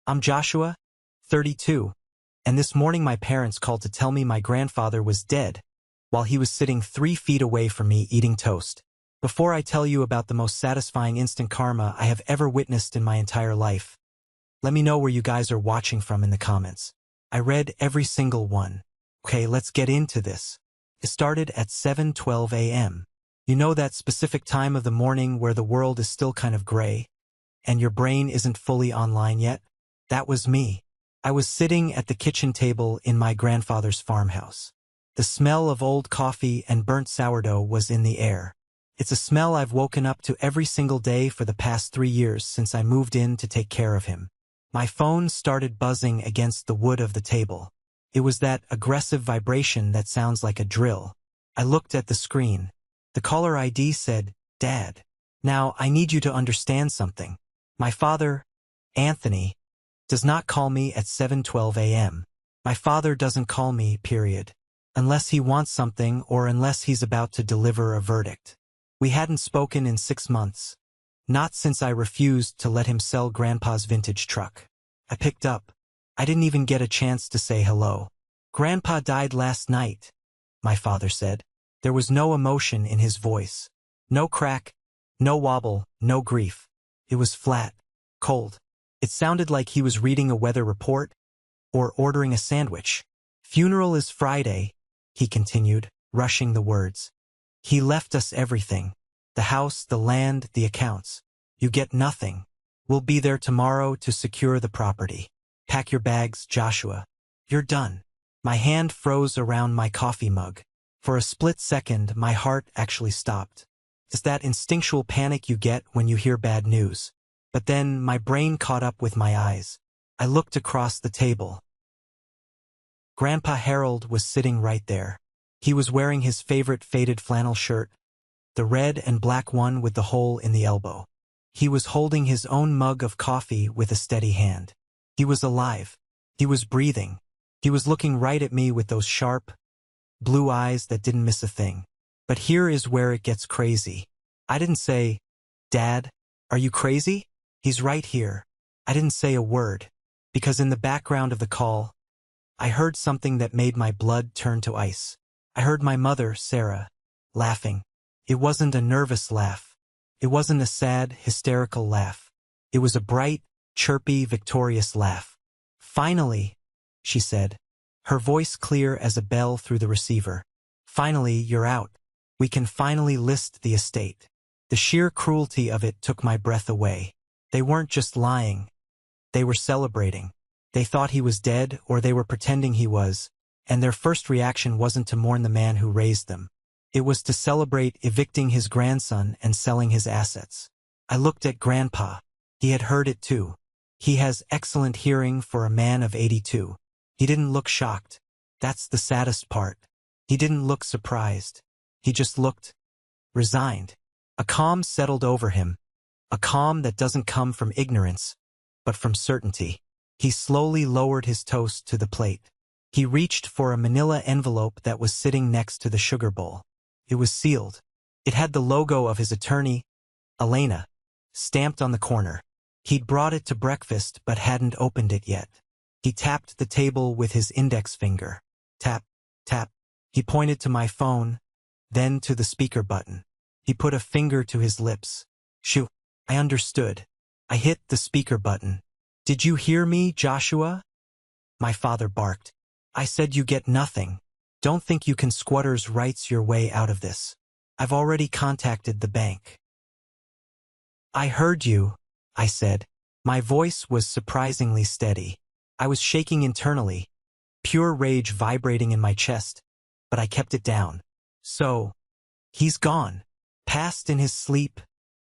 I'm Joshua, 32, and this morning my parents called to tell me my grandfather was dead while he was sitting 3 feet away from me eating toast. Before I tell you about the most satisfying instant karma I have ever witnessed in my entire life, let me know where you guys are watching from in the comments. I read every single one. Okay, let's get into this. It started at 7:12 a.m. You know that specific time of the morning where the world is still kind of gray and your brain isn't fully online yet? That was me. I was sitting at the kitchen table in my grandfather's farmhouse. The smell of old coffee and burnt sourdough was in the air. It's a smell I've woken up to every single day for the past 3 years since I moved in to take care of him. My phone started buzzing against the wood of the table. It was that aggressive vibration that sounds like a drill. I looked at the screen. The caller ID said, "Dad." Now, I need you to understand something. My father, Anthony, does not call me at 7:12 a.m. My father doesn't call me, period. Unless he wants something or unless he's about to deliver a verdict. We hadn't spoken in 6 months. Not since I refused to let him sell Grandpa's vintage truck. I picked up. I didn't even get a chance to say hello. "Grandpa died last night," my father said. There was no emotion in his voice. No crack, no wobble, no grief. It was flat, cold. It sounded like he was reading a weather report or ordering a sandwich. "Funeral is Friday," he continued, rushing the words. "He left us everything. The house, the land, the accounts. You get nothing. We'll be there tomorrow to secure the property. Pack your bags, Joshua. You're done." My hand froze around my coffee mug. For a split second, my heart actually stopped. It's that instinctual panic you get when you hear bad news. But then my brain caught up with my eyes. I looked across the table. Grandpa Harold was sitting right there. He was wearing his favorite faded flannel shirt, the red and black one with the hole in the elbow. He was holding his own mug of coffee with a steady hand. He was alive. He was breathing. He was looking right at me with those sharp, blue eyes that didn't miss a thing. But here is where it gets crazy. I didn't say, "Dad, are you crazy? He's right here." I didn't say a word, because in the background of the call, I heard something that made my blood turn to ice. I heard my mother, Sarah, laughing. It wasn't a nervous laugh. It wasn't a sad, hysterical laugh. It was a bright, chirpy, victorious laugh. "Finally," she said, her voice clear as a bell through the receiver. "Finally, you're out. We can finally list the estate." The sheer cruelty of it took my breath away. They weren't just lying. They were celebrating. They thought he was dead, or they were pretending he was, and their first reaction wasn't to mourn the man who raised them. It was to celebrate evicting his grandson and selling his assets. I looked at Grandpa. He had heard it too. He has excellent hearing for a man of 82. He didn't look shocked. That's the saddest part. He didn't look surprised. He just looked resigned. A calm settled over him. A calm that doesn't come from ignorance, but from certainty. He slowly lowered his toast to the plate. He reached for a manila envelope that was sitting next to the sugar bowl. It was sealed. It had the logo of his attorney, Elena, stamped on the corner. He'd brought it to breakfast but hadn't opened it yet. He tapped the table with his index finger. Tap, tap. He pointed to my phone, then to the speaker button. He put a finger to his lips. Shoo. I understood. I hit the speaker button. "Did you hear me, Joshua?" My father barked. "I said you get nothing. Don't think you can squatters' rights your way out of this. I've already contacted the bank." "I heard you," I said. My voice was surprisingly steady. I was shaking internally, pure rage vibrating in my chest, but I kept it down. "So, he's gone. Passed in his sleep?"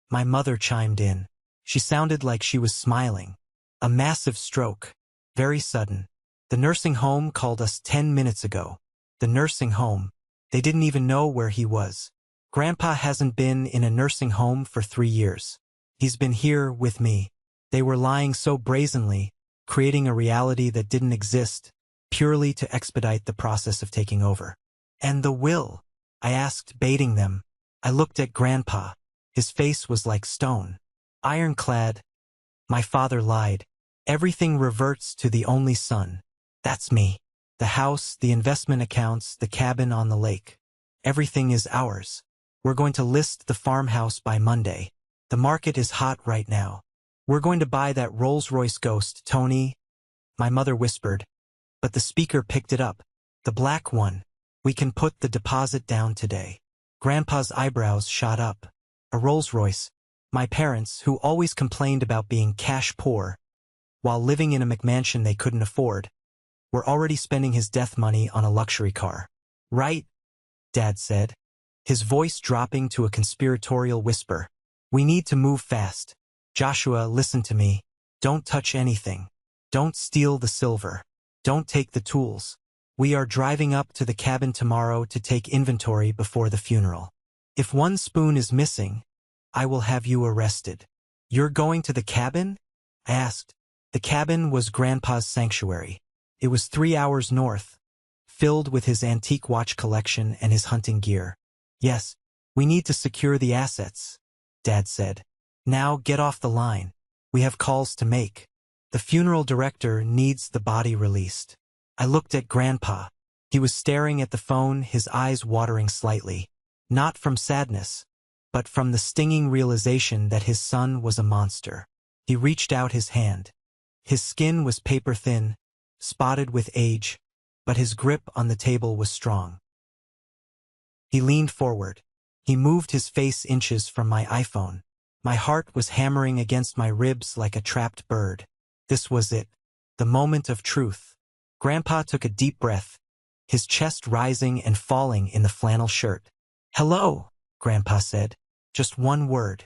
My mother chimed in. She sounded like she was smiling. "A massive stroke. Very sudden. The nursing home called us 10 minutes ago. The nursing home. They didn't even know where he was. Grandpa hasn't been in a nursing home for 3 years. He's been here with me." They were lying so brazenly, creating a reality that didn't exist, purely to expedite the process of taking over. "And the will?" I asked, baiting them. I looked at Grandpa. His face was like stone. Ironclad. My father lied. Everything reverts to the only son. That's me. The house, the investment accounts, the cabin on the lake. Everything is ours. We're going to list the farmhouse by Monday. The market is hot right now. We're going to buy that Rolls-Royce Ghost, Tony, my mother whispered, but the speaker picked it up. The black one. We can put the deposit down today. Grandpa's eyebrows shot up. A Rolls-Royce. My parents, who always complained about being cash poor, while living in a McMansion they couldn't afford, were already spending his death money on a luxury car. Right? Dad said, his voice dropping to a conspiratorial whisper. We need to move fast. Joshua, listen to me. Don't touch anything. Don't steal the silver. Don't take the tools. We are driving up to the cabin tomorrow to take inventory before the funeral. If one spoon is missing, I will have you arrested. You're going to the cabin? I asked. The cabin was Grandpa's sanctuary. It was 3 hours north, filled with his antique watch collection and his hunting gear. Yes, we need to secure the assets, Dad said. Now get off the line. We have calls to make. The funeral director needs the body released. I looked at Grandpa. He was staring at the phone, his eyes watering slightly, not from sadness, but from the stinging realization that his son was a monster. He reached out his hand. His skin was paper-thin, spotted with age, but his grip on the table was strong. He leaned forward. He moved his face inches from my iPhone. My heart was hammering against my ribs like a trapped bird. This was it, the moment of truth. Grandpa took a deep breath, his chest rising and falling in the flannel shirt. Hello, Grandpa said. Just one word.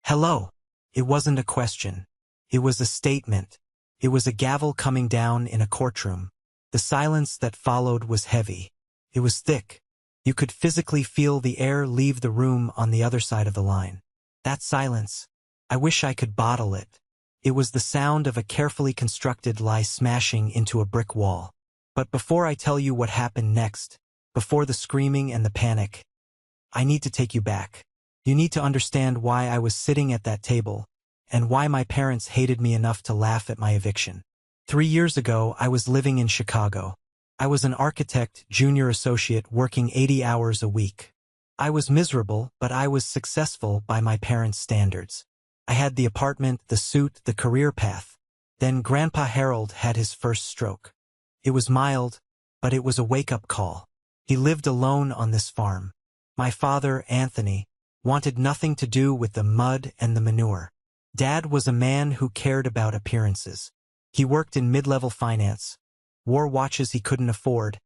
Hello. It wasn't a question. It was a statement. It was a gavel coming down in a courtroom. The silence that followed was heavy. It was thick. You could physically feel the air leave the room on the other side of the line. That silence, I wish I could bottle it. It was the sound of a carefully constructed lie smashing into a brick wall. But before I tell you what happened next, before the screaming and the panic, I need to take you back. You need to understand why I was sitting at that table, and why my parents hated me enough to laugh at my eviction. 3 years ago, I was living in Chicago. I was an architect, junior associate, working 80 hours a week. I was miserable, but I was successful by my parents' standards. I had the apartment, the suit, the career path. Then Grandpa Harold had his first stroke. It was mild, but it was a wake-up call. He lived alone on this farm. My father, Anthony, wanted nothing to do with the mud and the manure. Dad was a man who cared about appearances. He worked in mid-level finance, wore watches he couldn't afford,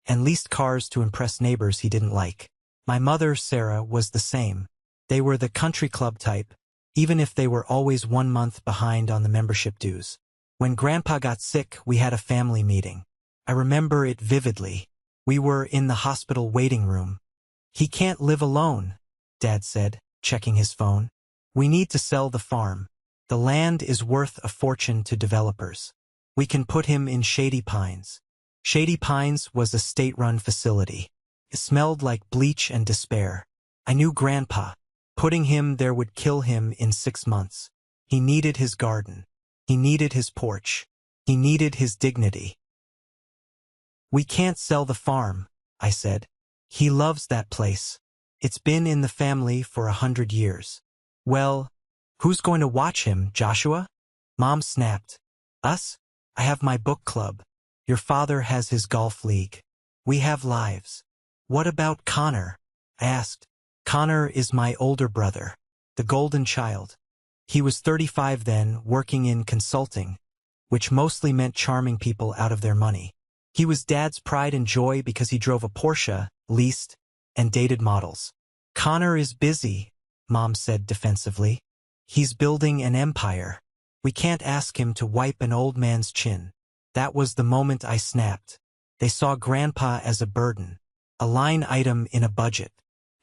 and leased cars to impress neighbors he didn't like. My mother, Sarah, was the same. They were the country club type, even if they were always 1 month behind on the membership dues. When Grandpa got sick, we had a family meeting. I remember it vividly. We were in the hospital waiting room. He can't live alone, Dad said, checking his phone. We need to sell the farm. The land is worth a fortune to developers. We can put him in Shady Pines. Shady Pines was a state-run facility. It smelled like bleach and despair. I knew Grandpa. Putting him there would kill him in 6 months. He needed his garden. He needed his porch. He needed his dignity. We can't sell the farm, I said. He loves that place. It's been in the family for 100 years. Well, who's going to watch him, Joshua? Mom snapped. Us? I have my book club. Your father has his golf league. We have lives. What about Connor? I asked. Connor is my older brother, the golden child. He was 35 then, working in consulting, which mostly meant charming people out of their money. He was Dad's pride and joy because he drove a Porsche, leased, and dated models. Connor is busy, Mom said defensively. He's building an empire. We can't ask him to wipe an old man's chin. That was the moment I snapped. They saw Grandpa as a burden, a line item in a budget,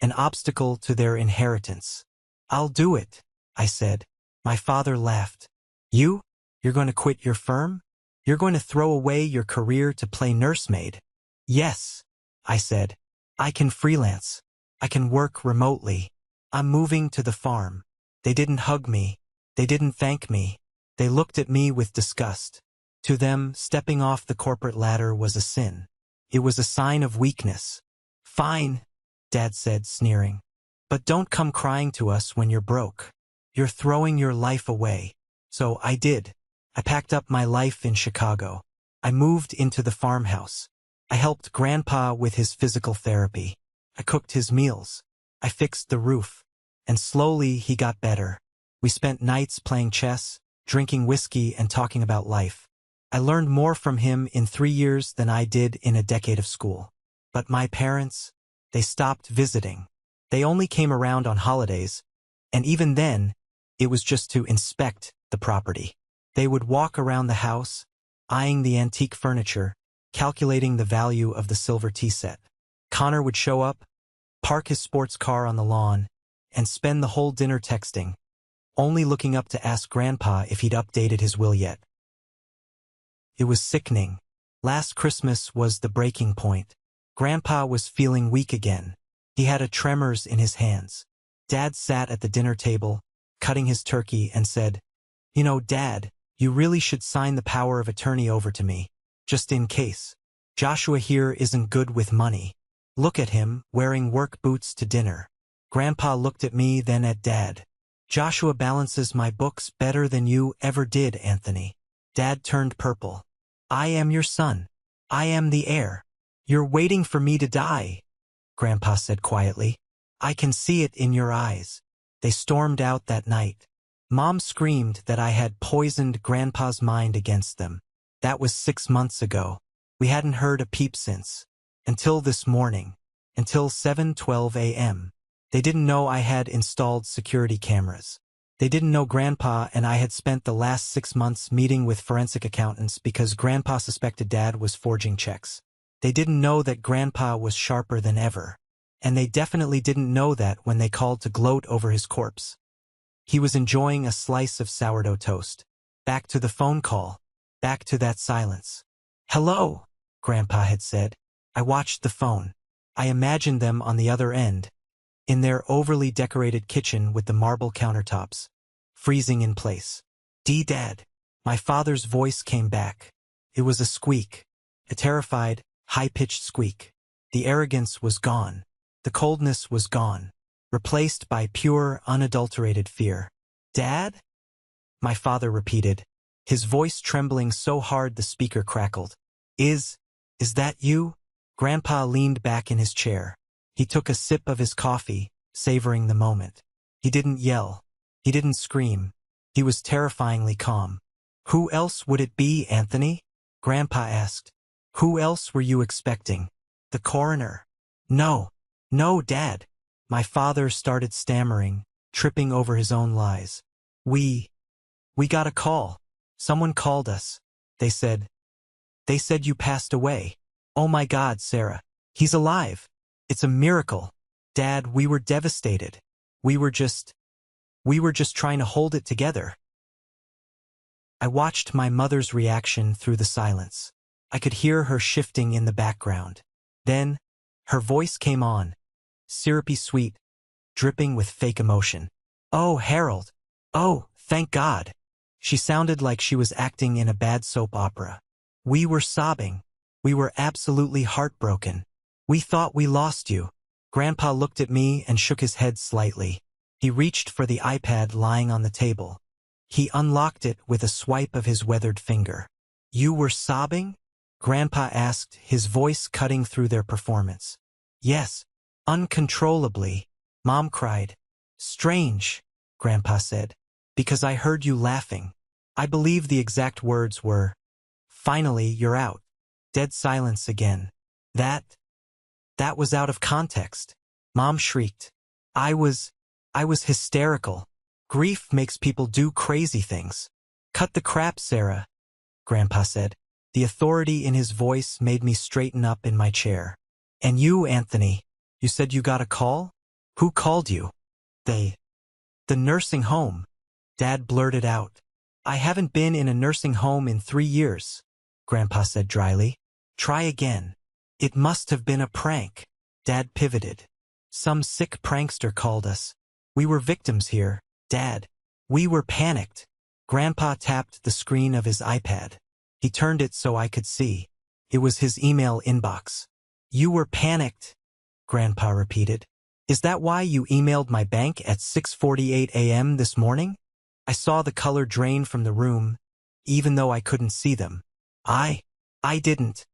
an obstacle to their inheritance. I'll do it, I said. My father laughed. You? You're going to quit your firm? You're going to throw away your career to play nursemaid? Yes, I said. I can freelance. I can work remotely. I'm moving to the farm. They didn't hug me. They didn't thank me. They looked at me with disgust. To them, stepping off the corporate ladder was a sin. It was a sign of weakness. Fine, Dad said, sneering. But don't come crying to us when you're broke. You're throwing your life away. So I did. I packed up my life in Chicago. I moved into the farmhouse. I helped Grandpa with his physical therapy. I cooked his meals. I fixed the roof. And slowly he got better. We spent nights playing chess, drinking whiskey, and talking about life. I learned more from him in 3 years than I did in a decade of school. But my parents, they stopped visiting. They only came around on holidays, and even then, it was just to inspect the property. They would walk around the house, eyeing the antique furniture, calculating the value of the silver tea set. Connor would show up, park his sports car on the lawn, and spend the whole dinner texting, only looking up to ask Grandpa if he'd updated his will yet. It was sickening. Last Christmas was the breaking point. Grandpa was feeling weak again. He had a tremors in his hands. Dad sat at the dinner table, cutting his turkey, and said, "You know, Dad, you really should sign the power of attorney over to me, just in case. Joshua here isn't good with money. Look at him, wearing work boots to dinner." Grandpa looked at me, then at Dad. "Joshua balances my books better than you ever did, Anthony." Dad turned purple. "I am your son. I am the heir. You're waiting for me to die," Grandpa said quietly. "I can see it in your eyes." They stormed out that night. Mom screamed that I had poisoned Grandpa's mind against them. That was 6 months ago. We hadn't heard a peep since. Until this morning. Until 7:12 a.m. They didn't know I had installed security cameras. They didn't know Grandpa and I had spent the last 6 months meeting with forensic accountants because Grandpa suspected Dad was forging checks. They didn't know that Grandpa was sharper than ever. And they definitely didn't know that when they called to gloat over his corpse. He was enjoying a slice of sourdough toast. Back to the phone call. Back to that silence. "Hello," Grandpa had said. I watched the phone. I imagined them on the other end, in their overly decorated kitchen with the marble countertops, freezing in place. "Dad." My father's voice came back. It was a squeak. A terrified, high-pitched squeak. The arrogance was gone. The coldness was gone, replaced by pure, unadulterated fear. "Dad?" My father repeated, his voice trembling so hard the speaker crackled. Is that you?" Grandpa leaned back in his chair. He took a sip of his coffee, savoring the moment. He didn't yell. He didn't scream. He was terrifyingly calm. "Who else would it be, Anthony?" Grandpa asked. "Who else were you expecting? The coroner?" No, Dad." My father started stammering, tripping over his own lies. We got a call. Someone called us. They said you passed away." "Oh my God, Sarah. He's alive. It's a miracle." "Dad, we were devastated. We were just trying to hold it together." I watched my mother's reaction through the silence. I could hear her shifting in the background. Then, her voice came on, syrupy sweet, dripping with fake emotion. "Oh, Harold. Oh, thank God." She sounded like she was acting in a bad soap opera. "We were sobbing. We were absolutely heartbroken. We thought we lost you." Grandpa looked at me and shook his head slightly. He reached for the iPad lying on the table. He unlocked it with a swipe of his weathered finger. "You were sobbing?" Grandpa asked, his voice cutting through their performance. "Yes, uncontrollably," Mom cried. "Strange," Grandpa said, "because I heard you laughing. I believe the exact words were, 'Finally, you're out.'" Dead silence again. That was out of context. Mom shrieked. I was hysterical. Grief makes people do crazy things." "Cut the crap, Sarah," Grandpa said. The authority in his voice made me straighten up in my chair. "And you, Anthony, you said you got a call? Who called you?" The nursing home," Dad blurted out. "I haven't been in a nursing home in 3 years," Grandpa said dryly. "Try again. It must have been a prank." Dad pivoted. "Some sick prankster called us. We were victims here, Dad. We were panicked. Grandpa tapped the screen of his iPad. He turned it so I could see. It was his email inbox. You were panicked, Grandpa repeated. Is that why you emailed my bank at 6:48 a.m. this morning? I saw the color drain from the room, even though I couldn't see them. I didn't.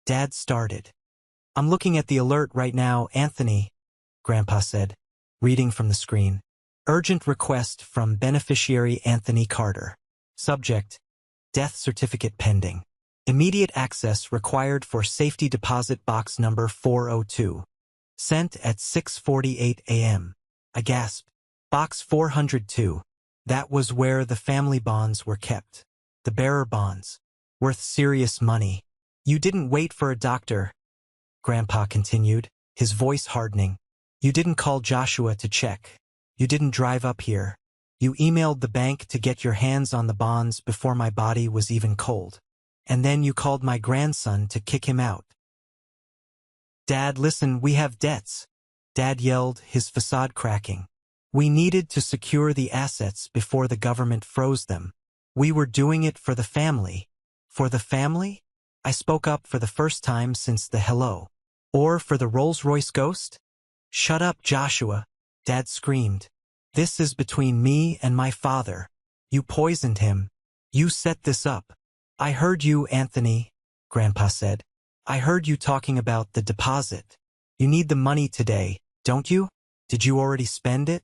Dad started. I'm looking at the alert right now, Anthony, Grandpa said, reading from the screen. Urgent request from beneficiary Anthony Carter. Subject, death certificate pending. Immediate access required for safety deposit box number 402. Sent at 6:48 a.m. I gasped. Box 402. That was where the family bonds were kept. The bearer bonds. Worth serious money. You didn't wait for a doctor, Grandpa continued, his voice hardening. You didn't call Joshua to check. You didn't drive up here. You emailed the bank to get your hands on the bonds before my body was even cold. And then you called my grandson to kick him out. Dad, listen, we have debts, Dad yelled, his facade cracking. We needed to secure the assets before the government froze them. We were doing it for the family. For the family? I spoke up for the first time since the hello. Or for the Rolls-Royce ghost? Shut up, Joshua, Dad screamed. This is between me and my father. You poisoned him. You set this up. I heard you, Anthony, Grandpa said. I heard you talking about the deposit. You need the money today, don't you? Did you already spend it?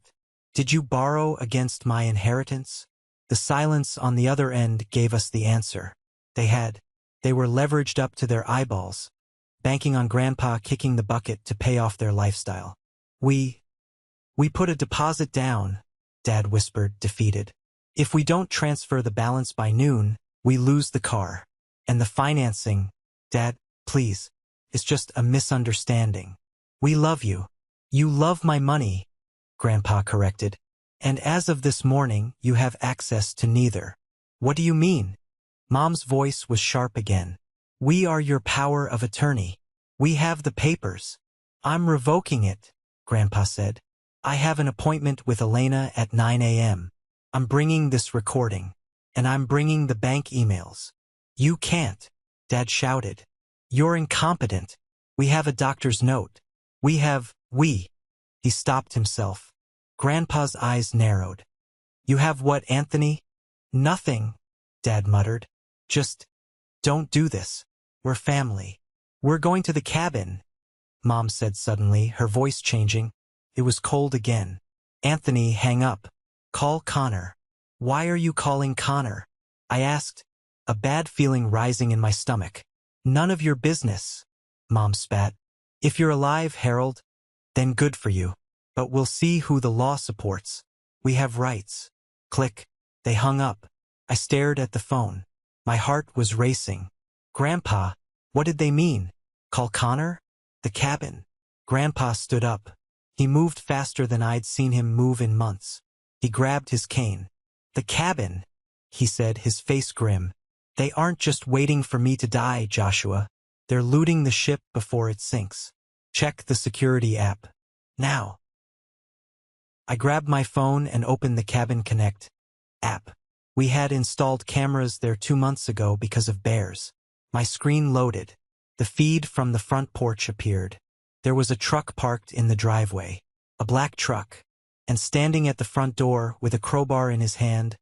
Did you borrow against my inheritance? The silence on the other end gave us the answer. They had. They were leveraged up to their eyeballs, banking on Grandpa kicking the bucket to pay off their lifestyle. We put a deposit down, Dad whispered, defeated. If we don't transfer the balance by noon, we lose the car. And the financing, Dad, please, it's just a misunderstanding. We love you. You love my money, Grandpa corrected. And as of this morning, you have access to neither. What do you mean? Mom's voice was sharp again. We are your power of attorney. We have the papers. I'm revoking it, Grandpa said. I have an appointment with Elena at 9 a.m. I'm bringing this recording. And I'm bringing the bank emails. You can't, Dad shouted. You're incompetent. We have a doctor's note. We. He stopped himself. Grandpa's eyes narrowed. You have what, Anthony? Nothing, Dad muttered. Just don't do this. We're family. We're going to the cabin, Mom said suddenly, her voice changing. It was cold again. Anthony, hang up. Call Connor. Why are you calling Connor? I asked, a bad feeling rising in my stomach. None of your business, Mom spat. If you're alive, Harold, then good for you. But we'll see who the law supports. We have rights. Click. They hung up. I stared at the phone. My heart was racing. Grandpa, what did they mean? Call Connor? The cabin. Grandpa stood up. He moved faster than I'd seen him move in months. He grabbed his cane. The cabin, he said, his face grim. They aren't just waiting for me to die, Joshua. They're looting the ship before it sinks. Check the security app. Now. I grabbed my phone and opened the Cabin Connect app. We had installed cameras there 2 months ago because of bears. My screen loaded. The feed from the front porch appeared. There was a truck parked in the driveway. A black truck. And standing at the front door with a crowbar in his hand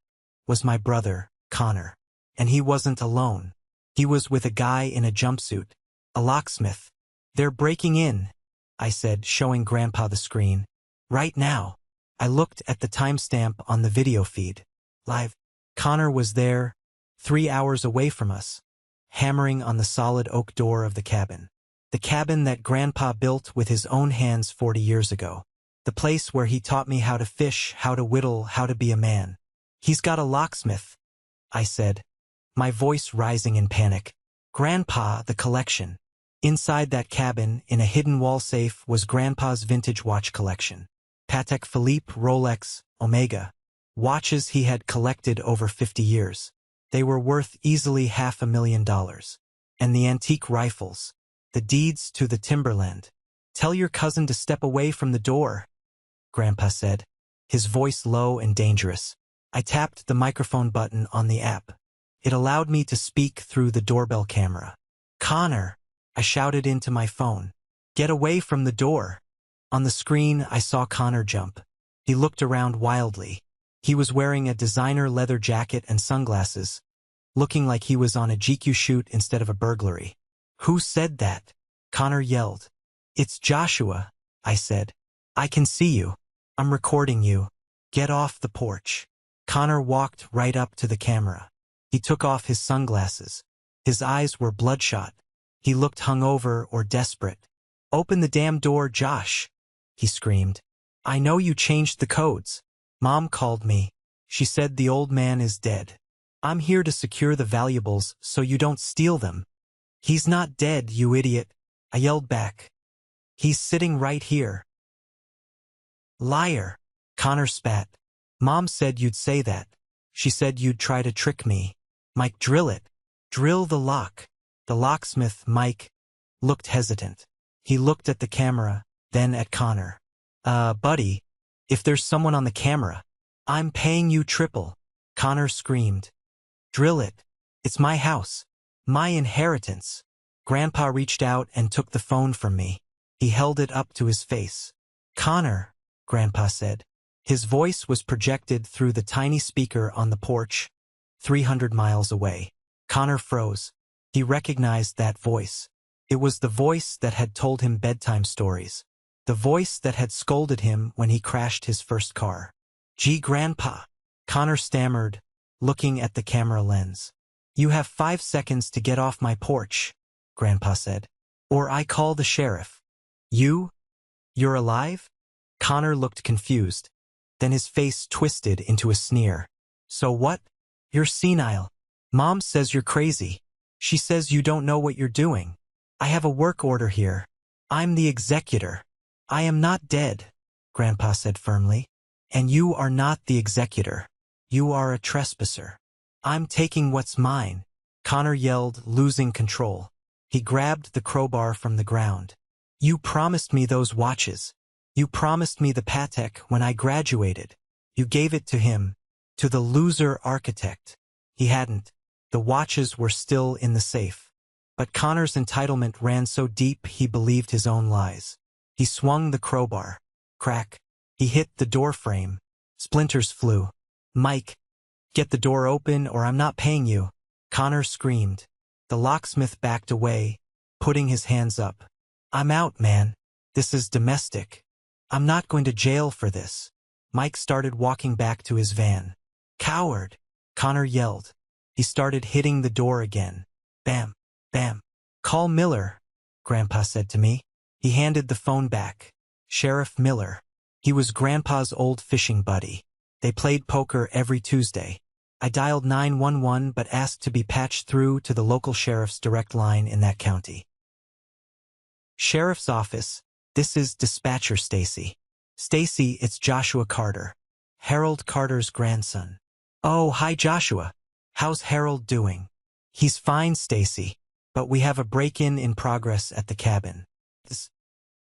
was my brother, Connor. And he wasn't alone. He was with a guy in a jumpsuit. A locksmith. They're breaking in, I said, showing Grandpa the screen. Right now. I looked at the timestamp on the video feed. Live. Connor was there, 3 hours away from us, hammering on the solid oak door of the cabin. The cabin that Grandpa built with his own hands 40 years ago. The place where he taught me how to fish, how to whittle, how to be a man. He's got a locksmith, I said, my voice rising in panic. Grandpa, the collection. Inside that cabin, in a hidden wall safe, was Grandpa's vintage watch collection. Patek Philippe, Rolex, Omega. Watches he had collected over 50 years. They were worth easily $500,000. And the antique rifles. The deeds to the timberland. Tell your cousin to step away from the door, Grandpa said, his voice low and dangerous. I tapped the microphone button on the app. It allowed me to speak through the doorbell camera. "Connor!" I shouted into my phone. "Get away from the door!" On the screen, I saw Connor jump. He looked around wildly. He was wearing a designer leather jacket and sunglasses, looking like he was on a GQ shoot instead of a burglary. "Who said that?" Connor yelled. "It's Joshua," I said. "I can see you. I'm recording you. Get off the porch." Connor walked right up to the camera. He took off his sunglasses. His eyes were bloodshot. He looked hungover or desperate. "Open the damn door, Josh," he screamed. "I know you changed the codes. Mom called me. She said the old man is dead. I'm here to secure the valuables so you don't steal them." "He's not dead, you idiot," I yelled back. "He's sitting right here." "Liar," Connor spat. "Mom said you'd say that. She said you'd try to trick me." "Mike, drill it. Drill the lock." The locksmith, Mike, looked hesitant. He looked at the camera, then at Connor. Buddy, if there's someone on the camera, I'm paying you triple," Connor screamed. "Drill it. It's my house. My inheritance." Grandpa reached out and took the phone from me. He held it up to his face. "Connor," Grandpa said. His voice was projected through the tiny speaker on the porch, 300 miles away. Connor froze. He recognized that voice. It was the voice that had told him bedtime stories. The voice that had scolded him when he crashed his first car. "Gee, Grandpa," Connor stammered, looking at the camera lens. "You have 5 seconds to get off my porch," Grandpa said. "Or I call the sheriff." You're alive?" Connor looked confused. Then his face twisted into a sneer. "So what? You're senile. Mom says you're crazy. She says you don't know what you're doing. I have a work order here. I'm the executor." "I am not dead," Grandpa said firmly. "And you are not the executor. You are a trespasser. I'm taking what's mine," Connor yelled, losing control. He grabbed the crowbar from the ground. "You promised me those watches. You promised me the Patek when I graduated. You gave it to him, to the loser architect. He hadn't. The watches were still in the safe." But Connor's entitlement ran so deep he believed his own lies. He swung the crowbar. Crack. He hit the door frame. Splinters flew. "Mike, get the door open or I'm not paying you," Connor screamed. The locksmith backed away, putting his hands up. "I'm out, man. This is domestic. I'm not going to jail for this." Mike started walking back to his van. "Coward," Connor yelled. He started hitting the door again. Bam, bam. "Call Miller," Grandpa said to me. He handed the phone back. Sheriff Miller. He was Grandpa's old fishing buddy. They played poker every Tuesday. I dialed 911 but asked to be patched through to the local sheriff's direct line in that county. "Sheriff's office, this is Dispatcher Stacy." "Stacy, it's Joshua Carter. Harold Carter's grandson." "Oh, hi Joshua. How's Harold doing?" "He's fine, Stacy. But we have a break-in in progress at the cabin.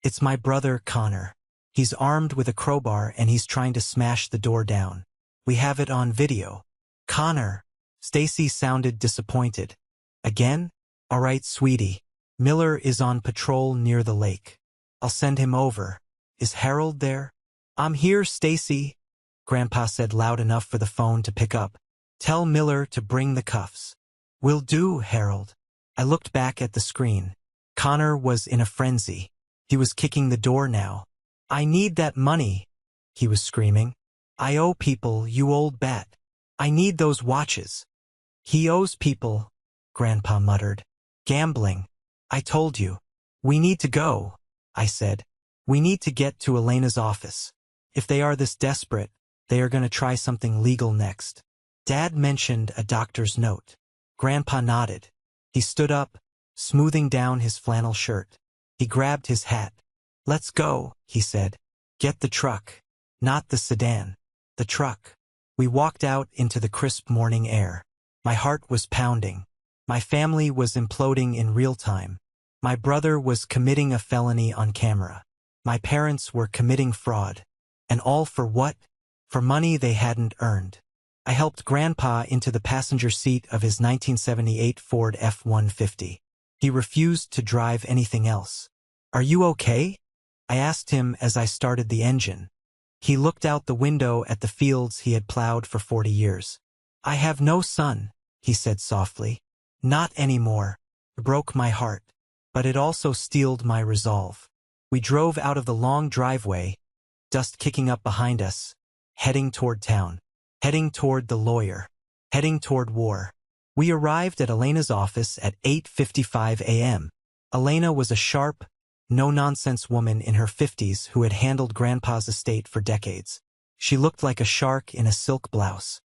It's my brother, Connor. He's armed with a crowbar and he's trying to smash the door down. We have it on video." "Connor." Stacy sounded disappointed. "Again? All right, sweetie. Miller is on patrol near the lake. I'll send him over. Is Harold there?" "I'm here, Stacy," Grandpa said loud enough for the phone to pick up. "Tell Miller to bring the cuffs." "Will do, Harold." I looked back at the screen. Connor was in a frenzy. He was kicking the door now. "I need that money," he was screaming. "I owe people, you old bat. I need those watches." "He owes people," Grandpa muttered. "Gambling. I told you." "We need to go," I said. "We need to get to Elena's office. If they are this desperate, they are going to try something legal next." Dad mentioned a doctor's note. Grandpa nodded. He stood up, smoothing down his flannel shirt. He grabbed his hat. "Let's go," he said. "Get the truck." Not the sedan. The truck. We walked out into the crisp morning air. My heart was pounding. My family was imploding in real time. My brother was committing a felony on camera. My parents were committing fraud. And all for what? For money they hadn't earned. I helped Grandpa into the passenger seat of his 1978 Ford F-150. He refused to drive anything else. "Are you okay?" I asked him as I started the engine. He looked out the window at the fields he had plowed for 40 years. "I have no son," he said softly. "Not anymore." It broke my heart, but it also steeled my resolve. We drove out of the long driveway, dust kicking up behind us, heading toward town, heading toward the lawyer, heading toward war. We arrived at Elena's office at 8:55 a.m. Elena was a sharp, no-nonsense woman in her 50s who had handled Grandpa's estate for decades. She looked like a shark in a silk blouse.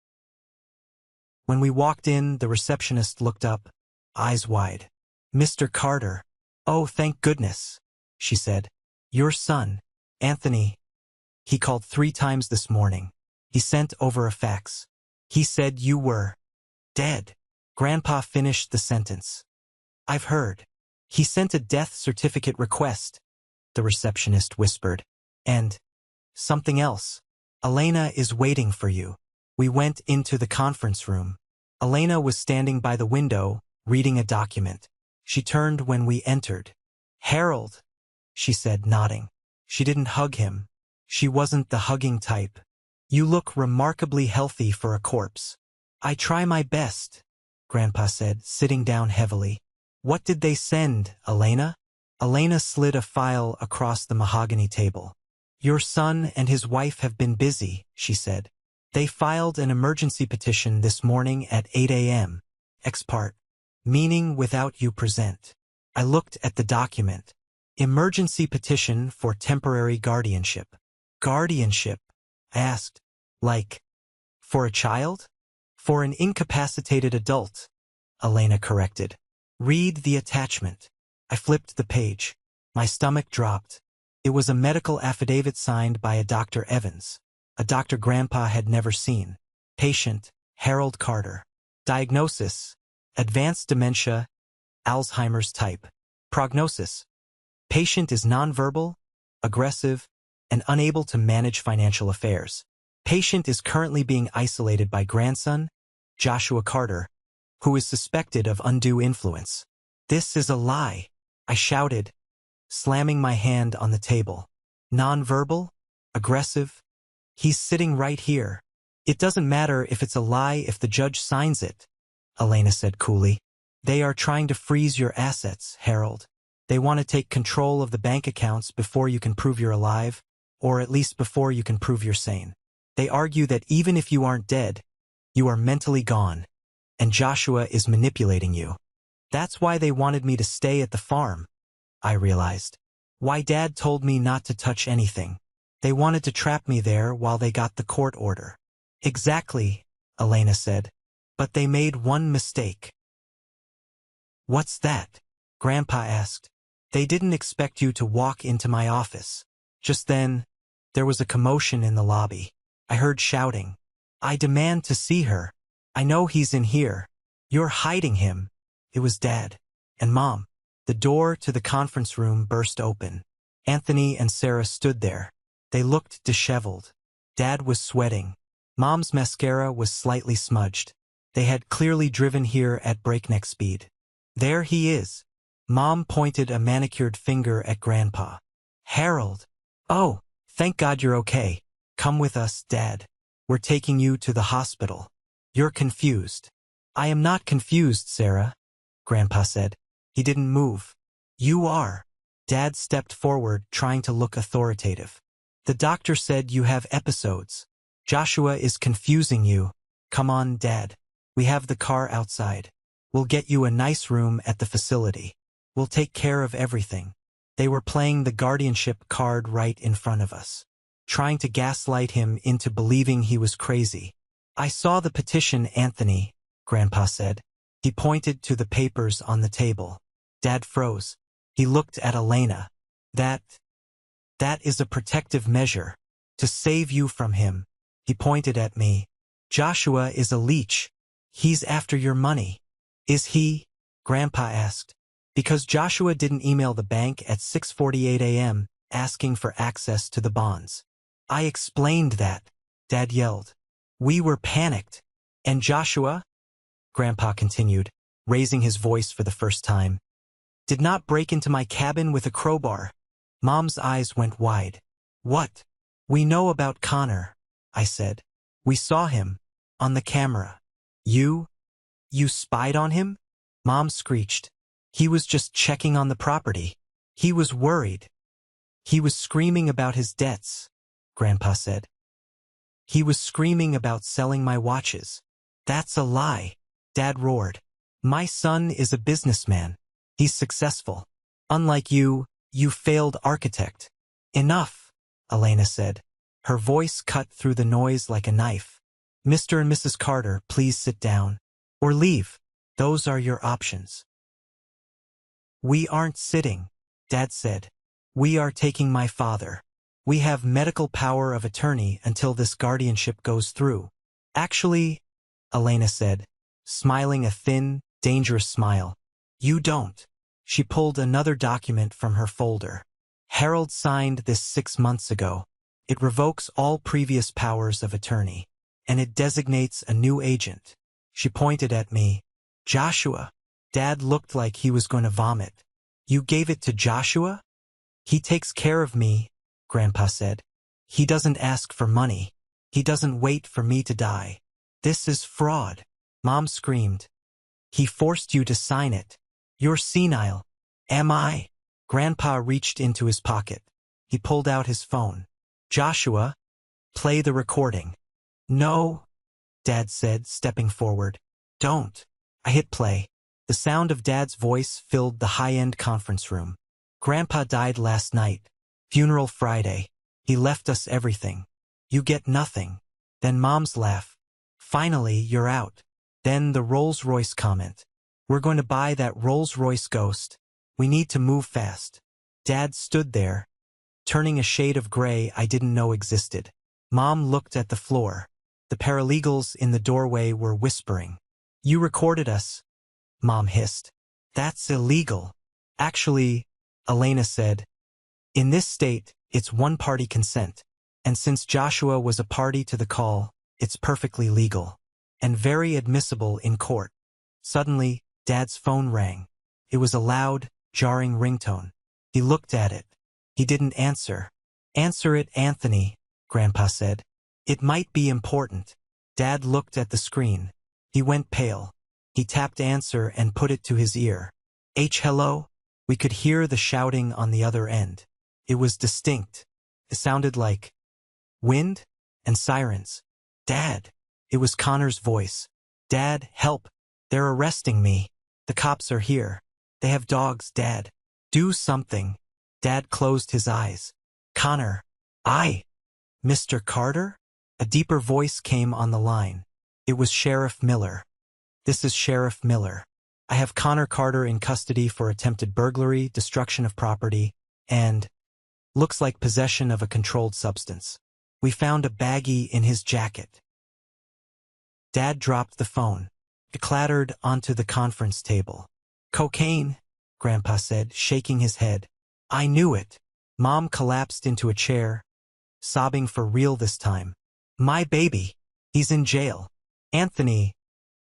When we walked in, the receptionist looked up, eyes wide. "Mr. Carter." "Oh, thank goodness," she said. "Your son, Anthony. He called 3 times this morning. He sent over a fax. He said you were dead." Grandpa finished the sentence. "I've heard. He sent a death certificate request," the receptionist whispered. "And something else. Elena is waiting for you." We went into the conference room. Elena was standing by the window, reading a document. She turned when we entered. "Harold," she said, nodding. She didn't hug him. She wasn't the hugging type. "You look remarkably healthy for a corpse." "I try my best," Grandpa said, sitting down heavily. "What did they send, Elena?" Elena slid a file across the mahogany table. "Your son and his wife have been busy," she said. "They filed an emergency petition this morning at 8 a.m. Ex parte, meaning without you present." I looked at the document. "Emergency petition for temporary guardianship." "Guardianship?" I asked. "Like, for a child?" "For an incapacitated adult," Elena corrected. "Read the attachment." I flipped the page. My stomach dropped. It was a medical affidavit signed by a Dr. Evans, a doctor Grandpa had never seen. Patient, Harold Carter. Diagnosis, advanced dementia, Alzheimer's type. Prognosis, patient is nonverbal, aggressive, and unable to manage financial affairs. Patient is currently being isolated by grandson, Joshua Carter, who is suspected of undue influence. "This is a lie," I shouted, slamming my hand on the table. "Nonverbal? Aggressive? He's sitting right here." "It doesn't matter if it's a lie if the judge signs it," Elena said coolly. "They are trying to freeze your assets, Harold. They want to take control of the bank accounts before you can prove you're alive, or at least before you can prove you're sane. They argue that even if you aren't dead, you are mentally gone, and Joshua is manipulating you. That's why they wanted me to stay at the farm," I realized. "Why Dad told me not to touch anything. They wanted to trap me there while they got the court order." "Exactly," Elena said. "But they made one mistake." "What's that?" Grandpa asked. "They didn't expect you to walk into my office." Just then, there was a commotion in the lobby. I heard shouting. "I demand to see her. I know he's in here. You're hiding him." It was Dad and Mom. The door to the conference room burst open. Anthony and Sarah stood there. They looked disheveled. Dad was sweating. Mom's mascara was slightly smudged. They had clearly driven here at breakneck speed. "There he is." Mom pointed a manicured finger at Grandpa. "Harold." "Oh, thank God you're okay. Come with us, Dad. We're taking you to the hospital." "You're confused." "I am not confused, Sarah," Grandpa said. He didn't move. "You are." Dad stepped forward, trying to look authoritative. "The doctor said you have episodes. Joshua is confusing you. Come on, Dad. We have the car outside. We'll get you a nice room at the facility. We'll take care of everything." They were playing the guardianship card right in front of us, trying to gaslight him into believing he was crazy. "I saw the petition, Anthony," Grandpa said. He pointed to the papers on the table. Dad froze. He looked at Elena. That is a protective measure. To save you from him." He pointed at me. "Joshua is a leech. He's after your money." "Is he?" Grandpa asked. "Because Joshua didn't email the bank at 6:48 a.m. asking for access to the bonds." "I explained that," Dad yelled. "We were panicked. And Joshua, Grandpa continued, raising his voice for the first time, did not break into my cabin with a crowbar. Mom's eyes went wide. What? We know about Connor, I said. We saw him. On the camera. You spied on him? Mom screeched. He was just checking on the property. He was worried. He was screaming about his debts, Grandpa said. He was screaming about selling my watches. That's a lie, Dad roared. My son is a businessman. He's successful. Unlike you failed architect. Enough, Elena said. Her voice cut through the noise like a knife. Mr. and Mrs. Carter, please sit down. Or leave. Those are your options. We aren't sitting, Dad said. We are taking my father. We have medical power of attorney until this guardianship goes through. Actually, Elena said, smiling a thin, dangerous smile. You don't. She pulled another document from her folder. Harold signed this 6 months ago. It revokes all previous powers of attorney. And it designates a new agent. She pointed at me. Joshua. Dad looked like he was going to vomit. You gave it to Joshua? He takes care of me, Grandpa said. He doesn't ask for money. He doesn't wait for me to die. This is fraud. Mom screamed. He forced you to sign it. You're senile. Am I? Grandpa reached into his pocket. He pulled out his phone. Joshua, play the recording. No, Dad said, stepping forward. Don't. I hit play. The sound of Dad's voice filled the high-end conference room. Grandpa died last night. Funeral Friday. He left us everything. You get nothing. Then Mom's laugh. Finally, you're out. Then the Rolls-Royce comment. We're going to buy that Rolls-Royce Ghost. We need to move fast. Dad stood there, turning a shade of gray I didn't know existed. Mom looked at the floor. The paralegals in the doorway were whispering. You recorded us, Mom hissed. That's illegal. Actually, Elena said, in this state, it's one-party consent. And since Joshua was a party to the call, it's perfectly legal. And very admissible in court. Suddenly, Dad's phone rang. It was a loud, jarring ringtone. He looked at it. He didn't answer. Answer it, Anthony, Grandpa said. It might be important. Dad looked at the screen. He went pale. He tapped answer and put it to his ear. Hello? We could hear the shouting on the other end. It was distinct. It sounded like wind and sirens. Dad. It was Connor's voice. Dad, help. They're arresting me. The cops are here. They have dogs, Dad. Do something. Dad closed his eyes. Connor. Mr. Carter? A deeper voice came on the line. It was Sheriff Miller. This is Sheriff Miller. I have Connor Carter in custody for attempted burglary, destruction of property, and looks like possession of a controlled substance. We found a baggie in his jacket. Dad dropped the phone. It clattered onto the conference table. Cocaine, Grandpa said, shaking his head. I knew it. Mom collapsed into a chair, sobbing for real this time. My baby. He's in jail. Anthony,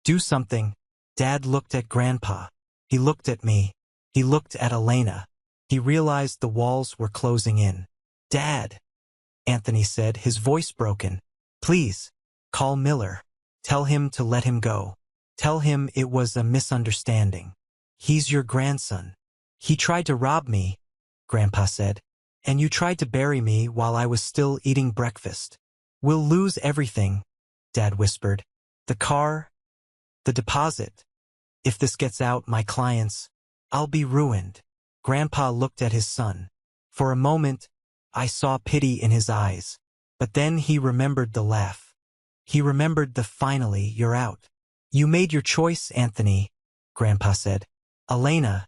do something. Dad looked at Grandpa. He looked at me. He looked at Elena. He realized the walls were closing in. Dad, Anthony said, his voice broken. Please, call Miller. Tell him to let him go. Tell him it was a misunderstanding. He's your grandson. He tried to rob me, Grandpa said. And you tried to bury me while I was still eating breakfast. We'll lose everything, Dad whispered. The car, the deposit. If this gets out, my clients, I'll be ruined. Grandpa looked at his son. For a moment, I saw pity in his eyes. But then he remembered the laugh. He remembered the finally, you're out. You made your choice, Anthony, Grandpa said. Elena,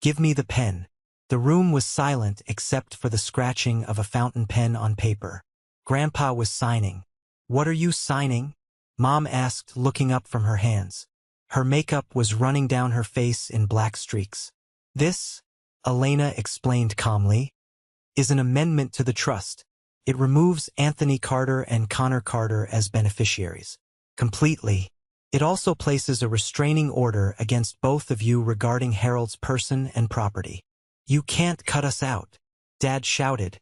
give me the pen. The room was silent except for the scratching of a fountain pen on paper. Grandpa was signing. What are you signing? Mom asked, looking up from her hands. Her makeup was running down her face in black streaks. This, Elena explained calmly, is an amendment to the trust. It removes Anthony Carter and Connor Carter as beneficiaries. Completely. It also places a restraining order against both of you regarding Harold's person and property. You can't cut us out, Dad shouted,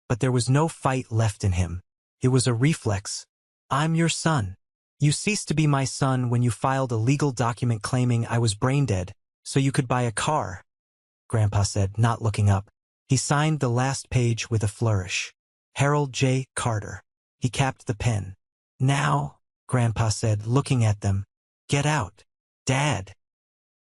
but there was no fight left in him. It was a reflex. I'm your son. You ceased to be my son when you filed a legal document claiming I was brain dead, so you could buy a car, Grandpa said, not looking up. He signed the last page with a flourish. Harold J. Carter. He capped the pen. Now, Grandpa said, looking at them. Get out. Dad.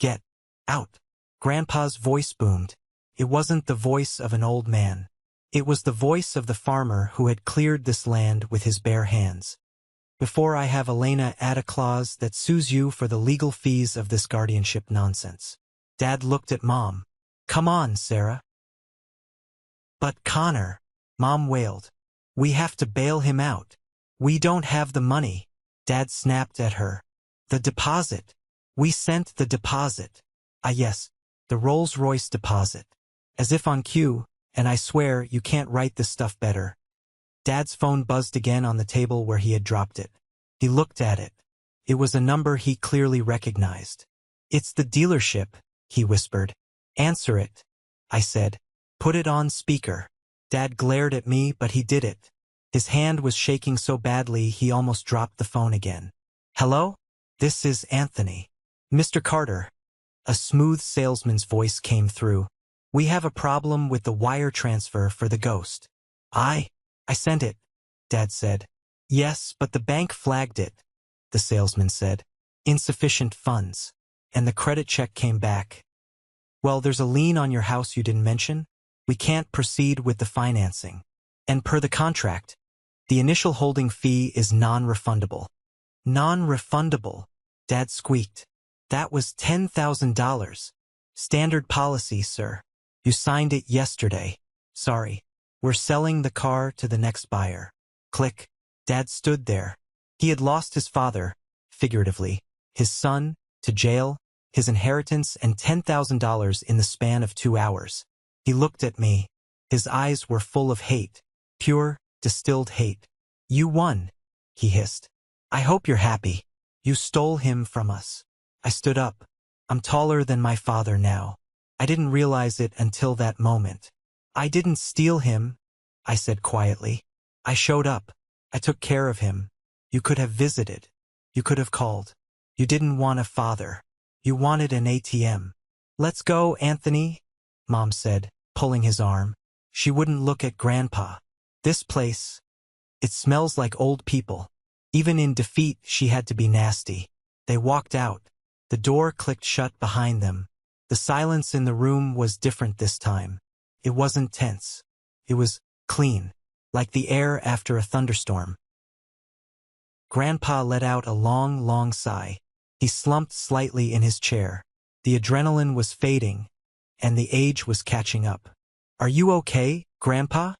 Get out. Grandpa's voice boomed. It wasn't the voice of an old man. It was the voice of the farmer who had cleared this land with his bare hands. Before I have Elena add a clause that sues you for the legal fees of this guardianship nonsense. Dad looked at Mom. Come on, Sarah. But Connor, Mom wailed. We have to bail him out. We don't have the money. Dad snapped at her. The deposit. We sent the deposit. Ah yes, the Rolls-Royce deposit. As if on cue, and I swear you can't write this stuff better. Dad's phone buzzed again on the table where he had dropped it. He looked at it. It was a number he clearly recognized. It's the dealership, he whispered. Answer it, I said. Put it on speaker. Dad glared at me, but he did it. His hand was shaking so badly he almost dropped the phone again. Hello? This is Anthony. Mr. Carter. A smooth salesman's voice came through. We have a problem with the wire transfer for the ghost. I sent it, Dad said. Yes, but the bank flagged it, the salesman said. Insufficient funds. And the credit check came back. Well, there's a lien on your house you didn't mention. We can't proceed with the financing. And per the contract, the initial holding fee is non-refundable. Non-refundable, Dad squeaked. That was $10,000. Standard policy, sir. You signed it yesterday. Sorry. We're selling the car to the next buyer. Click. Dad stood there. He had lost his father, figuratively, his son, to jail, his inheritance, and $10,000 in the span of 2 hours. He looked at me. His eyes were full of hate. Pure, distilled hate. You won, he hissed. I hope you're happy. You stole him from us. I stood up. I'm taller than my father now. I didn't realize it until that moment. I didn't steal him, I said quietly. I showed up. I took care of him. You could have visited. You could have called. You didn't want a father. You wanted an ATM. Let's go, Anthony, Mom said, pulling his arm. She wouldn't look at Grandpa. This place, it smells like old people. Even in defeat, she had to be nasty. They walked out. The door clicked shut behind them. The silence in the room was different this time. It wasn't tense. It was clean, like the air after a thunderstorm. Grandpa let out a long, long sigh. He slumped slightly in his chair. The adrenaline was fading, and the age was catching up. Are you okay, Grandpa?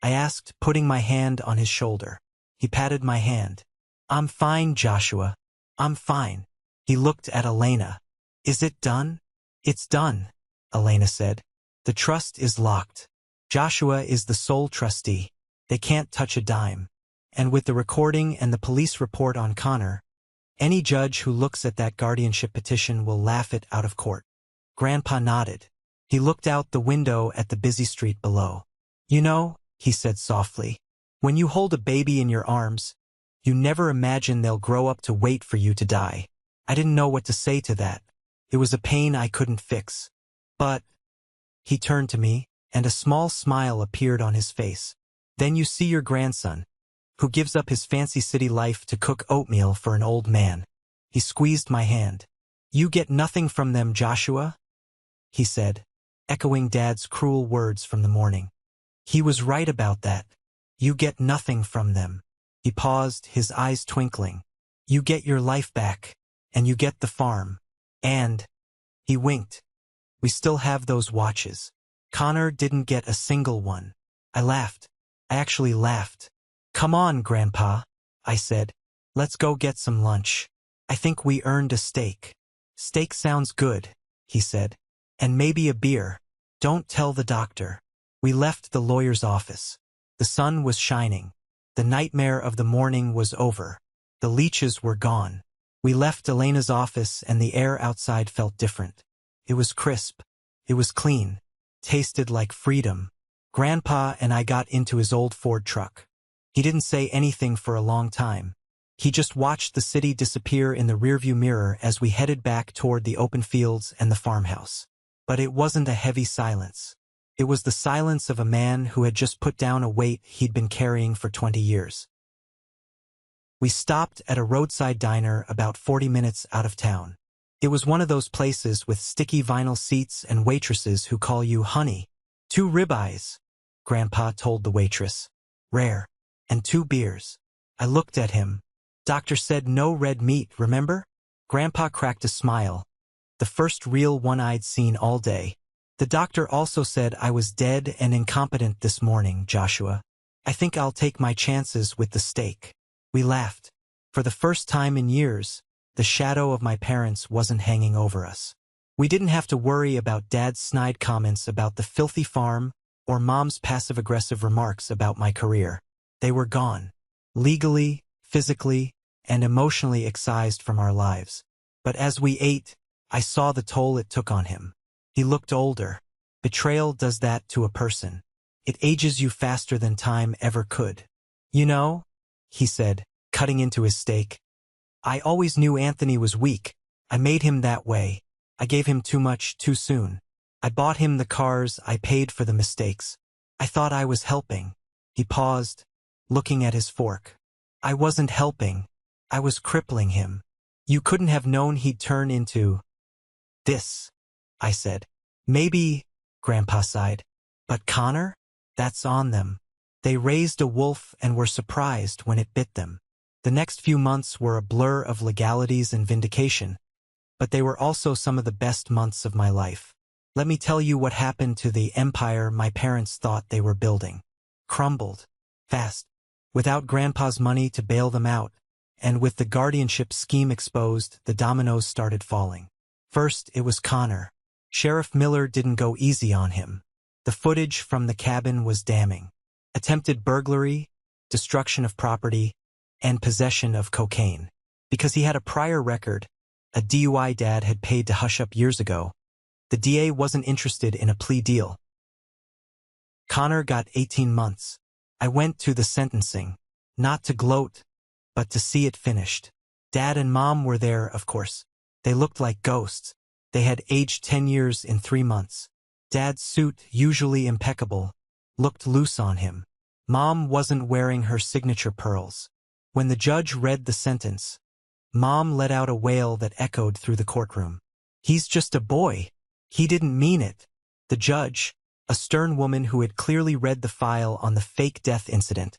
I asked, putting my hand on his shoulder. He patted my hand. I'm fine, Joshua. I'm fine. He looked at Elena. Is it done? It's done, Elena said. The trust is locked. Joshua is the sole trustee. They can't touch a dime. And with the recording and the police report on Connor, any judge who looks at that guardianship petition will laugh it out of court. Grandpa nodded. He looked out the window at the busy street below. You know, he said softly, when you hold a baby in your arms, you never imagine they'll grow up to wait for you to die. I didn't know what to say to that. It was a pain I couldn't fix. But, he turned to me, and a small smile appeared on his face. Then you see your grandson, who gives up his fancy city life to cook oatmeal for an old man. He squeezed my hand. You get nothing from them, Joshua, he said, echoing Dad's cruel words from the morning. He was right about that. You get nothing from them. He paused, his eyes twinkling. You get your life back, and you get the farm. And, he winked. We still have those watches. Connor didn't get a single one. I laughed. I actually laughed. Come on, Grandpa, I said. Let's go get some lunch. I think we earned a steak. Steak sounds good, he said. And maybe a beer. Don't tell the doctor. We left the lawyer's office. The sun was shining. The nightmare of the morning was over. The leeches were gone. We left Elena's office and the air outside felt different. It was crisp. It was clean. Tasted like freedom. Grandpa and I got into his old Ford truck. He didn't say anything for a long time. He just watched the city disappear in the rearview mirror as we headed back toward the open fields and the farmhouse. But it wasn't a heavy silence. It was the silence of a man who had just put down a weight he'd been carrying for 20 years. We stopped at a roadside diner about 40 minutes out of town. It was one of those places with sticky vinyl seats and waitresses who call you honey. 2 ribeyes, Grandpa told the waitress. Rare. And 2 beers. I looked at him. Doctor said no red meat, remember? Grandpa cracked a smile. The first real one I'd seen all day. The doctor also said I was dead and incompetent this morning, Joshua. I think I'll take my chances with the steak. We laughed. For the first time in years, the shadow of my parents wasn't hanging over us. We didn't have to worry about Dad's snide comments about the filthy farm or Mom's passive-aggressive remarks about my career. They were gone. Legally, physically, and emotionally excised from our lives. But as we ate, I saw the toll it took on him. He looked older. Betrayal does that to a person. It ages you faster than time ever could. You know, he said, cutting into his steak. I always knew Anthony was weak. I made him that way. I gave him too much too soon. I bought him the cars, I paid for the mistakes. I thought I was helping. He paused, looking at his fork. I wasn't helping. I was crippling him. You couldn't have known he'd turn into this, I said. Maybe, Grandpa sighed. But Connor? That's on them. They raised a wolf and were surprised when it bit them. The next few months were a blur of legalities and vindication, but they were also some of the best months of my life. Let me tell you what happened to the empire my parents thought they were building. Crumbled. Fast. Without Grandpa's money to bail them out, and with the guardianship scheme exposed, the dominoes started falling. First, it was Connor. Sheriff Miller didn't go easy on him. The footage from the cabin was damning. Attempted burglary, destruction of property, and possession of cocaine. Because he had a prior record, a DUI Dad had paid to hush up years ago, the DA wasn't interested in a plea deal. Connor got 18 months. I went to the sentencing, not to gloat, but to see it finished. Dad and Mom were there, of course. They looked like ghosts. They had aged 10 years in 3 months. Dad's suit, usually impeccable, looked loose on him. Mom wasn't wearing her signature pearls. When the judge read the sentence, Mom let out a wail that echoed through the courtroom. He's just a boy. He didn't mean it. The judge, a stern woman who had clearly read the file on the fake death incident,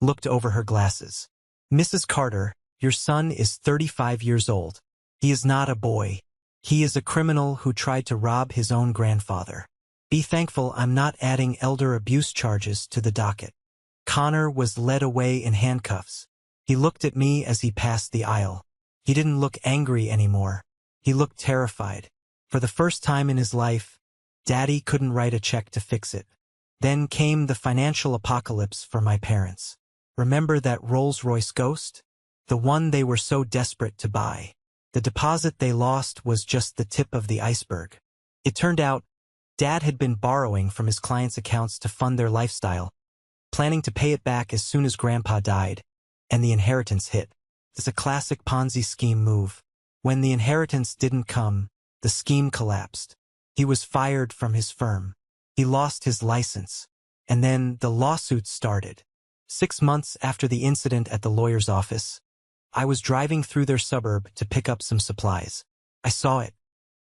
looked over her glasses. Mrs. Carter, your son is 35 years old. He is not a boy. He is a criminal who tried to rob his own grandfather. Be thankful I'm not adding elder abuse charges to the docket. Connor was led away in handcuffs. He looked at me as he passed the aisle. He didn't look angry anymore. He looked terrified. For the first time in his life, Daddy couldn't write a check to fix it. Then came the financial apocalypse for my parents. Remember that Rolls-Royce Ghost? The one they were so desperate to buy. The deposit they lost was just the tip of the iceberg. It turned out, Dad had been borrowing from his clients' accounts to fund their lifestyle, planning to pay it back as soon as Grandpa died, and the inheritance hit. It's a classic Ponzi scheme move. When the inheritance didn't come, the scheme collapsed. He was fired from his firm. He lost his license. And then the lawsuits started. 6 months after the incident at the lawyer's office, I was driving through their suburb to pick up some supplies. I saw it.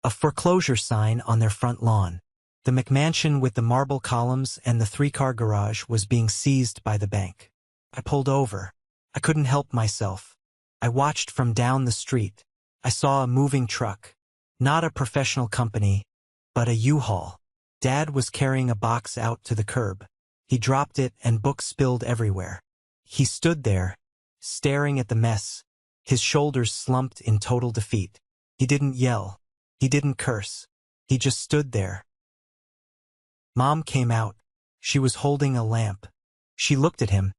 A foreclosure sign on their front lawn. The McMansion with the marble columns and the 3-car garage was being seized by the bank. I pulled over. I couldn't help myself. I watched from down the street. I saw a moving truck. Not a professional company, but a U-Haul. Dad was carrying a box out to the curb. He dropped it and books spilled everywhere. He stood there, staring at the mess, his shoulders slumped in total defeat. He didn't yell. He didn't curse. He just stood there. Mom came out. She was holding a lamp. She looked at him,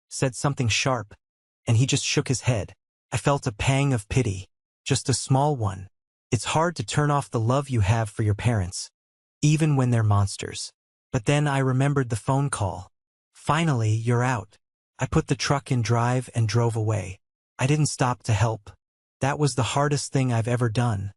said something sharp, and he just shook his head. I felt a pang of pity. just a small one. It's hard to turn off the love you have for your parents, even when they're monsters. But then I remembered the phone call. Finally, you're out. I put the truck in drive and drove away. I didn't stop to help. That was the hardest thing I've ever done,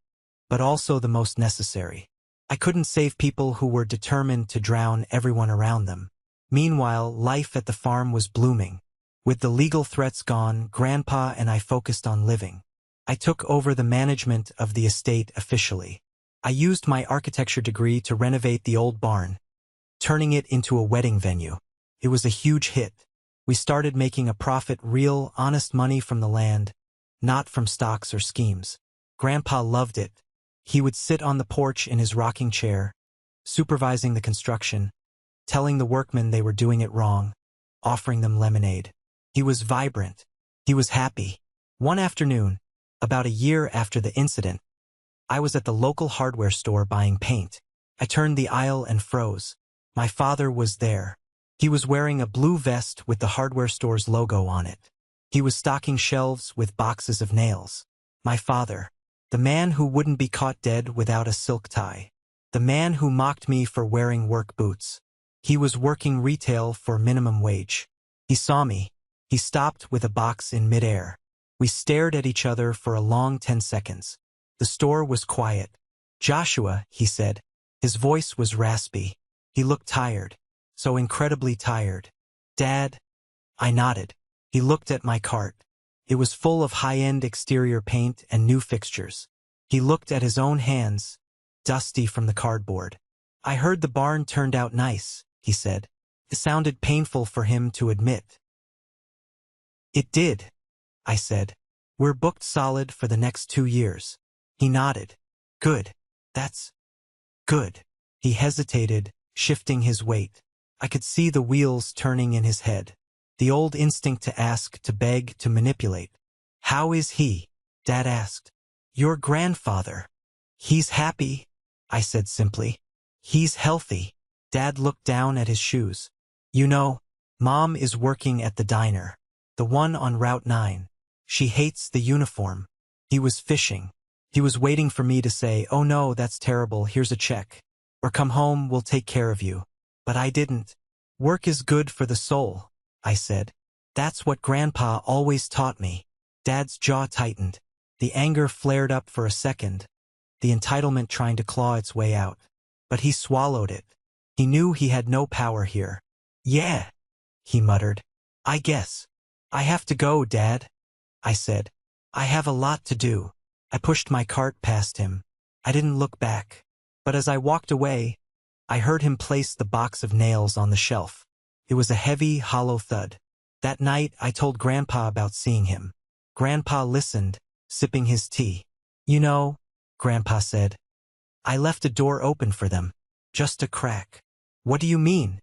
but also the most necessary. I couldn't save people who were determined to drown everyone around them. Meanwhile, life at the farm was blooming. With the legal threats gone, Grandpa and I focused on living. I took over the management of the estate officially. I used my architecture degree to renovate the old barn, turning it into a wedding venue. It was a huge hit. We started making a profit, real, honest money from the land, not from stocks or schemes. Grandpa loved it. He would sit on the porch in his rocking chair, supervising the construction, telling the workmen they were doing it wrong, offering them lemonade. He was vibrant. He was happy. One afternoon, about a year after the incident, I was at the local hardware store buying paint. I turned the aisle and froze. My father was there. He was wearing a blue vest with the hardware store's logo on it. He was stocking shelves with boxes of nails. My father, the man who wouldn't be caught dead without a silk tie. The man who mocked me for wearing work boots. He was working retail for minimum wage. He saw me. He stopped with a box in midair. We stared at each other for a long 10 seconds. The store was quiet. "Joshua," he said. His voice was raspy. He looked tired. So incredibly tired. "Dad?" I nodded. He looked at my cart. It was full of high-end exterior paint and new fixtures. He looked at his own hands, dusty from the cardboard. "I heard the barn turned out nice," he said. It sounded painful for him to admit. "It did," I said. "We're booked solid for the next 2 years." He nodded. "Good. That's good." He hesitated, shifting his weight. I could see the wheels turning in his head. The old instinct to ask, to beg, to manipulate. "How is he?" Dad asked. "Your grandfather." "He's happy," I said simply. "He's healthy." Dad looked down at his shoes. "You know, Mom is working at the diner. The one on Route 9. She hates the uniform." He was fishing. He was waiting for me to say, "Oh no, that's terrible, here's a check. Or come home, we'll take care of you." But I didn't. "Work is good for the soul," I said. "That's what Grandpa always taught me." Dad's jaw tightened. The anger flared up for a second, the entitlement trying to claw its way out. But he swallowed it. He knew he had no power here. "Yeah," he muttered. "I guess. I have to go, Dad," I said. "I have a lot to do." I pushed my cart past him. I didn't look back. But as I walked away, I heard him place the box of nails on the shelf. It was a heavy, hollow thud. That night, I told Grandpa about seeing him. Grandpa listened, sipping his tea. "You know," Grandpa said, "I left a door open for them. Just a crack." "What do you mean?"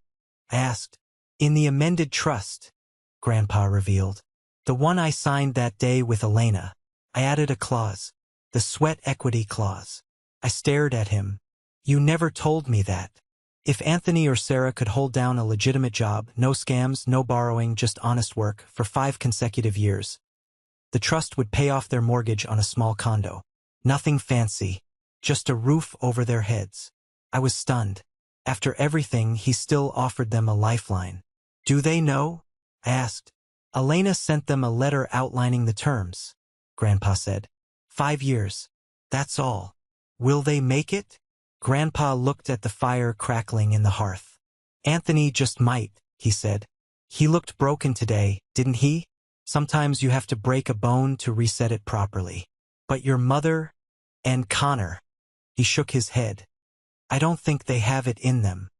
I asked. "In the amended trust," Grandpa revealed. "The one I signed that day with Elena. I added a clause. The sweat equity clause." I stared at him. "You never told me that." If Anthony or Sarah could hold down a legitimate job, no scams, no borrowing, just honest work, for 5 consecutive years, the trust would pay off their mortgage on a small condo. Nothing fancy, just a roof over their heads. I was stunned. After everything, he still offered them a lifeline. "Do they know?" I asked. "Elena sent them a letter outlining the terms," Grandpa said. 5 years. That's all. Will they make it? Grandpa looked at the fire crackling in the hearth. "Anthony just might," he said. "He looked broken today, didn't he? Sometimes you have to break a bone to reset it properly. But your mother and Connor," he shook his head. "I don't think they have it in them."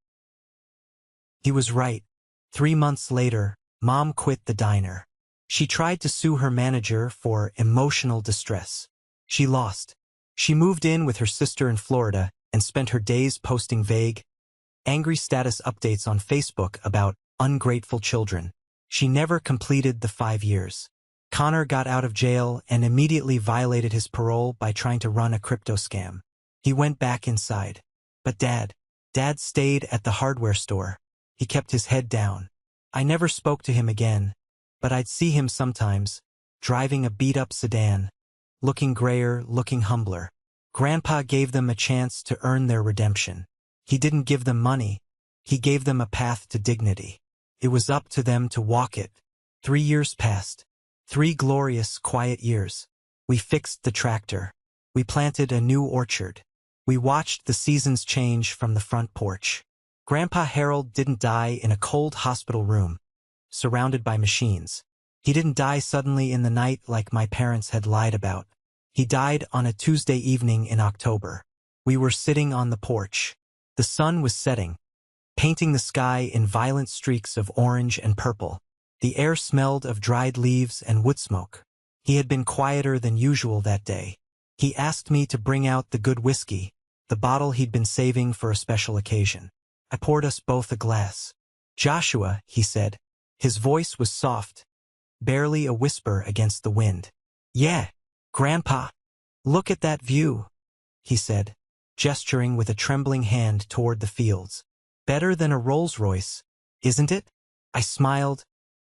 He was right. 3 months later, Mom quit the diner. She tried to sue her manager for emotional distress. She lost. She moved in with her sister in Florida and spent her days posting vague, angry status updates on Facebook about ungrateful children. She never completed the 5 years. Connor got out of jail and immediately violated his parole by trying to run a crypto scam. He went back inside. But Dad stayed at the hardware store. He kept his head down. I never spoke to him again, but I'd see him sometimes, driving a beat-up sedan, looking grayer, looking humbler. Grandpa gave them a chance to earn their redemption. He didn't give them money. He gave them a path to dignity. It was up to them to walk it. 3 years passed. 3 glorious, quiet years. We fixed the tractor. We planted a new orchard. We watched the seasons change from the front porch. Grandpa Harold didn't die in a cold hospital room, surrounded by machines. He didn't die suddenly in the night like my parents had lied about. He died on a Tuesday evening in October. We were sitting on the porch. The sun was setting, painting the sky in violent streaks of orange and purple. The air smelled of dried leaves and wood smoke. He had been quieter than usual that day. He asked me to bring out the good whiskey, the bottle he'd been saving for a special occasion. I poured us both a glass. "Joshua," he said. His voice was soft, barely a whisper against the wind. "Yeah, Grandpa. Look at that view," he said, gesturing with a trembling hand toward the fields. "Better than a Rolls-Royce, isn't it?" I smiled,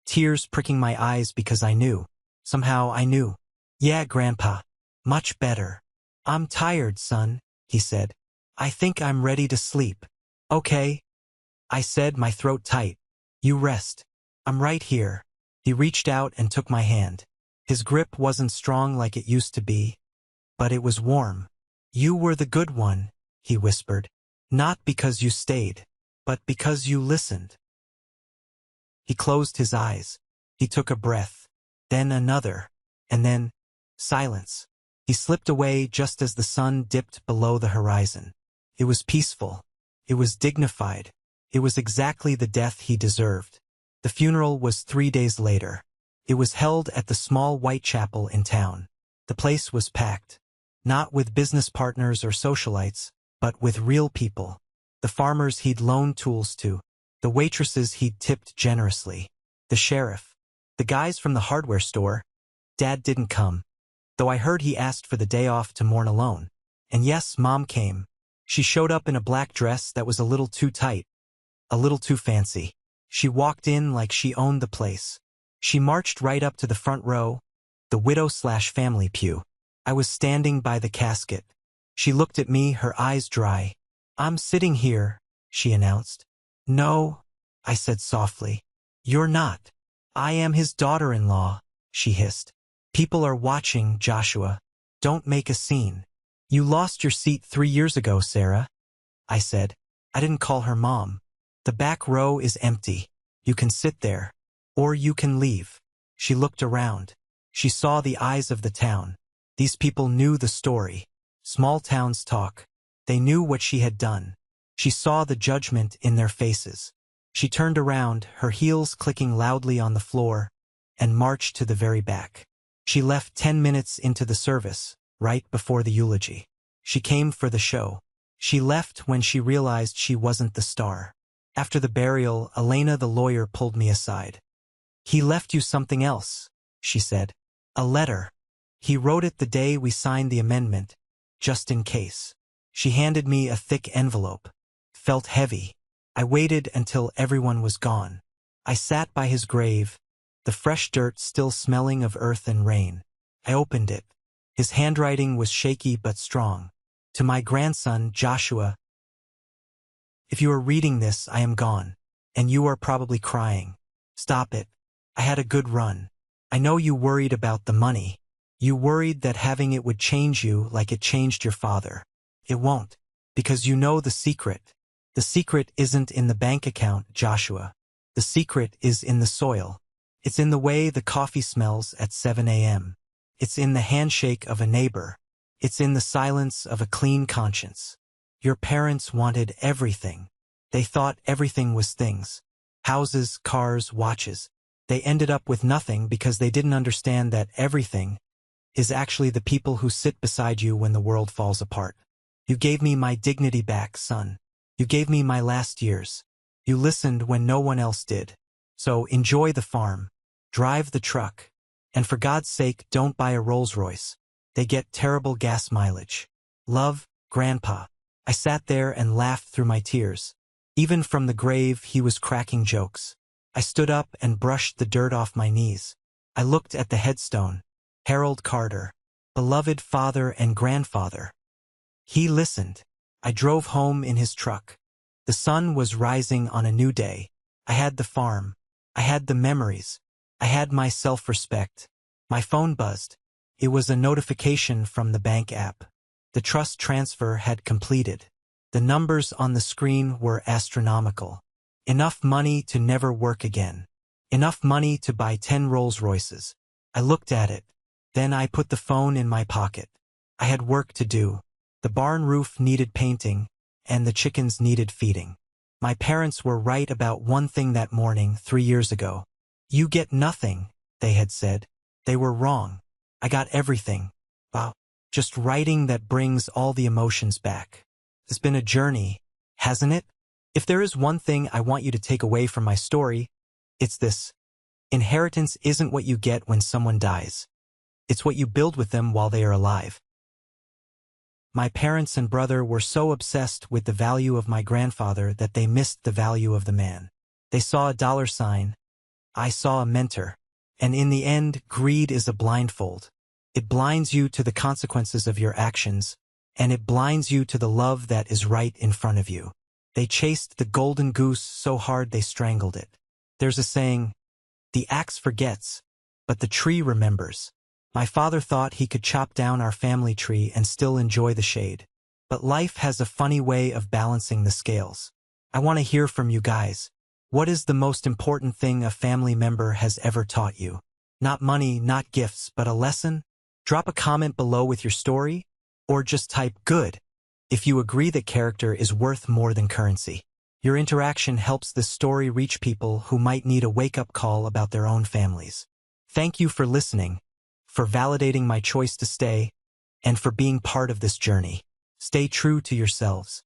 tears pricking my eyes because I knew. Somehow I knew. "Yeah, Grandpa. Much better." "I'm tired, son," he said. "I think I'm ready to sleep." "Okay," I said, my throat tight. "You rest. I'm right here." He reached out and took my hand. His grip wasn't strong like it used to be, but it was warm. "You were the good one," he whispered. "Not because you stayed, but because you listened." He closed his eyes. He took a breath, then another, and then silence. He slipped away just as the sun dipped below the horizon. It was peaceful. It was dignified. It was exactly the death he deserved. The funeral was 3 days later. It was held at the small white chapel in town. The place was packed, not with business partners or socialites, but with real people. The farmers he'd loaned tools to, the waitresses he'd tipped generously, the sheriff, the guys from the hardware store. Dad didn't come, though I heard he asked for the day off to mourn alone. And yes, Mom came. She showed up in a black dress that was a little too tight, a little too fancy. She walked in like she owned the place. She marched right up to the front row, the widow/family pew. I was standing by the casket. She looked at me, her eyes dry. "I'm sitting here," she announced. "No," I said softly. "You're not. I am his daughter-in-law," she hissed. "People are watching, Joshua. Don't make a scene." "You lost your seat 3 years ago, Sarah," I said. I didn't call her Mom. "The back row is empty. You can sit there. Or you can leave." She looked around. She saw the eyes of the town. These people knew the story. Small towns talk. They knew what she had done. She saw the judgment in their faces. She turned around, her heels clicking loudly on the floor, and marched to the very back. She left 10 minutes into the service, right before the eulogy. She came for the show. She left when she realized she wasn't the star. After the burial, Elena the lawyer pulled me aside. "He left you something else," she said. "A letter. He wrote it the day we signed the amendment, just in case." She handed me a thick envelope. Felt heavy. I waited until everyone was gone. I sat by his grave, the fresh dirt still smelling of earth and rain. I opened it. His handwriting was shaky but strong. "To my grandson, Joshua. If you are reading this, I am gone, and you are probably crying. Stop it. I had a good run. I know you worried about the money. You worried that having it would change you like it changed your father. It won't, because you know the secret. The secret isn't in the bank account, Joshua. The secret is in the soil. It's in the way the coffee smells at 7 a.m. It's in the handshake of a neighbor. It's in the silence of a clean conscience. Your parents wanted everything. They thought everything was things. Houses, cars, watches. They ended up with nothing because they didn't understand that everything is actually the people who sit beside you when the world falls apart. You gave me my dignity back, son. You gave me my last years. You listened when no one else did. So enjoy the farm. Drive the truck. And for God's sake, don't buy a Rolls-Royce. They get terrible gas mileage. Love, Grandpa. I sat there and laughed through my tears. Even from the grave, he was cracking jokes. I stood up and brushed the dirt off my knees. I looked at the headstone. Harold Carter. beloved father and grandfather. He listened. I drove home in his truck. The sun was rising on a new day. I had the farm. I had the memories. I had my self-respect. My phone buzzed. It was a notification from the bank app. The trust transfer had completed. The numbers on the screen were astronomical. Enough money to never work again. Enough money to buy 10 Rolls-Royces. I looked at it. Then I put the phone in my pocket. I had work to do. The barn roof needed painting, and the chickens needed feeding. My parents were right about one thing that morning 3 years ago. You get nothing, they had said. They were wrong. I got everything. Wow. Just writing that brings all the emotions back. It's been a journey, hasn't it? If there is one thing I want you to take away from my story, it's this. Inheritance isn't what you get when someone dies. It's what you build with them while they are alive. My parents and brother were so obsessed with the value of my grandfather that they missed the value of the man. They saw a dollar sign. I saw a mentor. And in the end, greed is a blindfold. It blinds you to the consequences of your actions, and it blinds you to the love that is right in front of you. They chased the golden goose so hard they strangled it. There's a saying, the axe forgets, but the tree remembers. My father thought he could chop down our family tree and still enjoy the shade. But life has a funny way of balancing the scales. I want to hear from you guys. What is the most important thing a family member has ever taught you? Not money, not gifts, but a lesson? Drop a comment below with your story, or just type good if you agree that character is worth more than currency. Your interaction helps this story reach people who might need a wake-up call about their own families. Thank you for listening, for validating my choice to stay, and for being part of this journey. Stay true to yourselves.